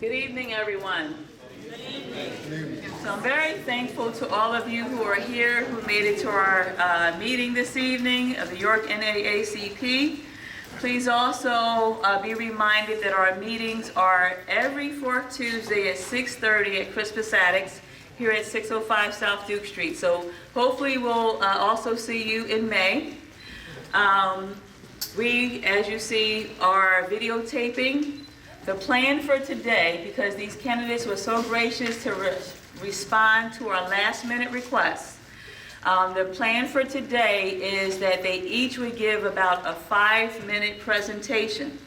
Good evening, everyone. Good evening. So I'm very thankful to all of you who are here, who made it to our meeting this evening of the York NAACP. Please also be reminded that our meetings are every fourth Tuesday at 6:30 at Crispus Attucks here at 605 South Duke Street. So hopefully we'll also see you in May. We, as you see, are videotaping. The plan for today, because these candidates were so gracious to respond to our last-minute requests, the plan for today is that they each would give about a 5-minute presentation.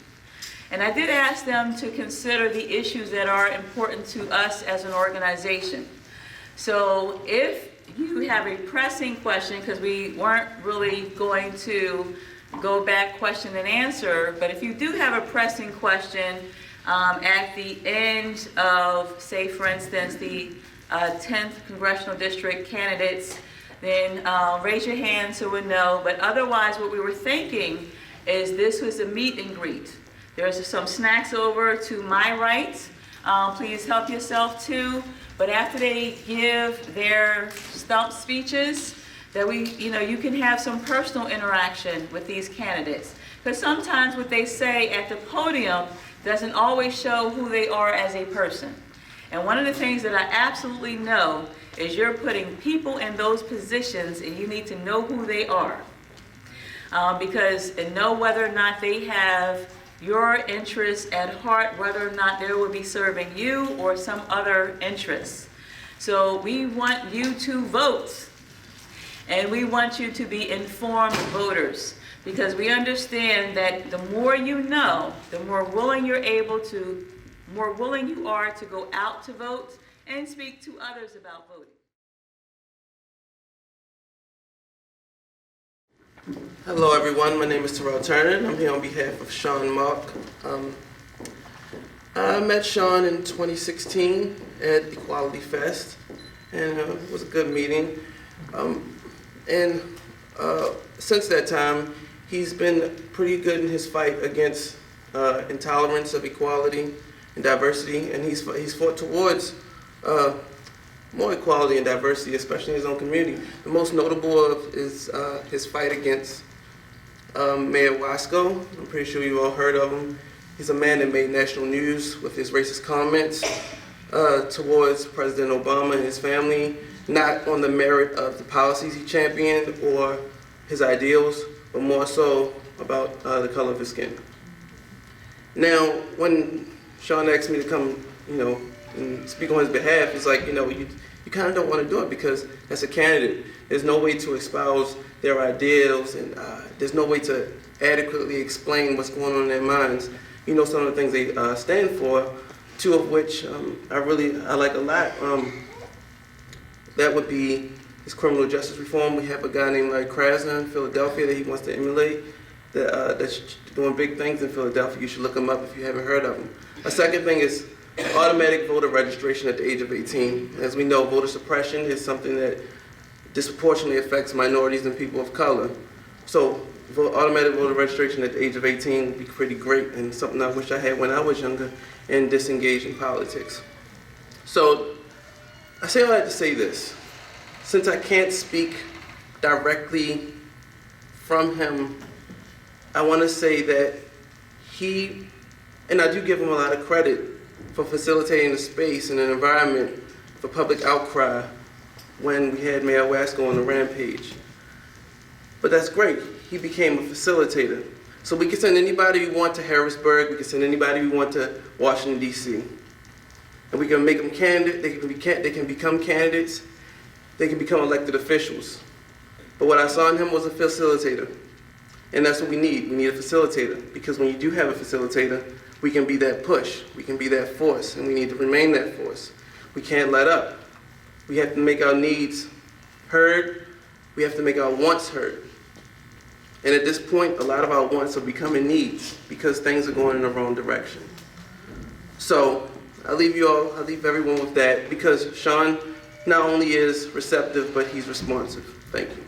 And I did ask them to consider the issues that are important to us as an organization. So if you have a pressing question, because we weren't really going to go back question and answer, but if you do have a pressing question at the end of, say for instance, the 10th Congressional District candidates, then raise your hand so we'll know. But otherwise, what we were thinking is this was a meet and greet. There's some snacks over to my right. Please help yourself too. But after they give their stump speeches, that you can have some personal interaction with these candidates. Because sometimes what they say at the podium doesn't always show who they are as a person. And one of the things that I absolutely know is you're putting people in those positions and you need to know who they are. And know whether or not they have your interests at heart, whether or not they will be serving you or some other interests. So we want you to vote. And we want you to be informed voters, because we understand that the more you know, the more willing you are to go out to vote and speak to others about voting. Hello everyone, my name is Terrell Turner and I'm here on behalf of Shawn Mauck. I met Shawn in 2016 at Equality Fest, and it was a good meeting. Since that time, he's been pretty good in his fight against intolerance of equality and diversity, and he's fought towards more equality and diversity, especially in his own community. The most notable of is his fight against Mayor Wasco. I'm pretty sure you all heard of him. He's a man that made national news with his racist comments towards President Obama and his family, not on the merit of the policies he championed or his ideals, but more so about the color of his skin. Now, when Shawn asked me to come, and speak on his behalf, it's like, you kind of don't want to do it because as a candidate, there's no way to espouse their ideals, and there's no way to adequately explain what's going on in their minds. Some of the things they stand for, two of which I like a lot. That would be his criminal justice reform. We have a guy named Larry Krasner in Philadelphia that he wants to emulate, that's doing big things in Philadelphia. You should look him up if you haven't heard of him. A second thing is automatic voter registration at the age of 18. As we know, voter suppression is something that disproportionately affects minorities and people of color. So automatic voter registration at the age of 18 would be pretty great, and something I wish I had when I was younger and disengaged in politics. So I say all that to say this. Since I can't speak directly from him, I want to say that and I do give him a lot of credit for facilitating the space and an environment for public outcry when we had Mayor Wasco on the rampage. But that's great. He became a facilitator. So we can send anybody we want to Harrisburg, we can send anybody we want to Washington, D.C. And we can make them candidates, they can become candidates, they can become elected officials. But what I saw in him was a facilitator. And that's what we need. We need a facilitator. Because when you do have a facilitator, we can be that push, we can be that force, and we need to remain that force. We can't let up. We have to make our needs heard, we have to make our wants heard. And at this point, a lot of our wants are becoming needs because things are going in the wrong direction. So I'll leave everyone with that, because Shawn not only is receptive, but he's responsive. Thank you.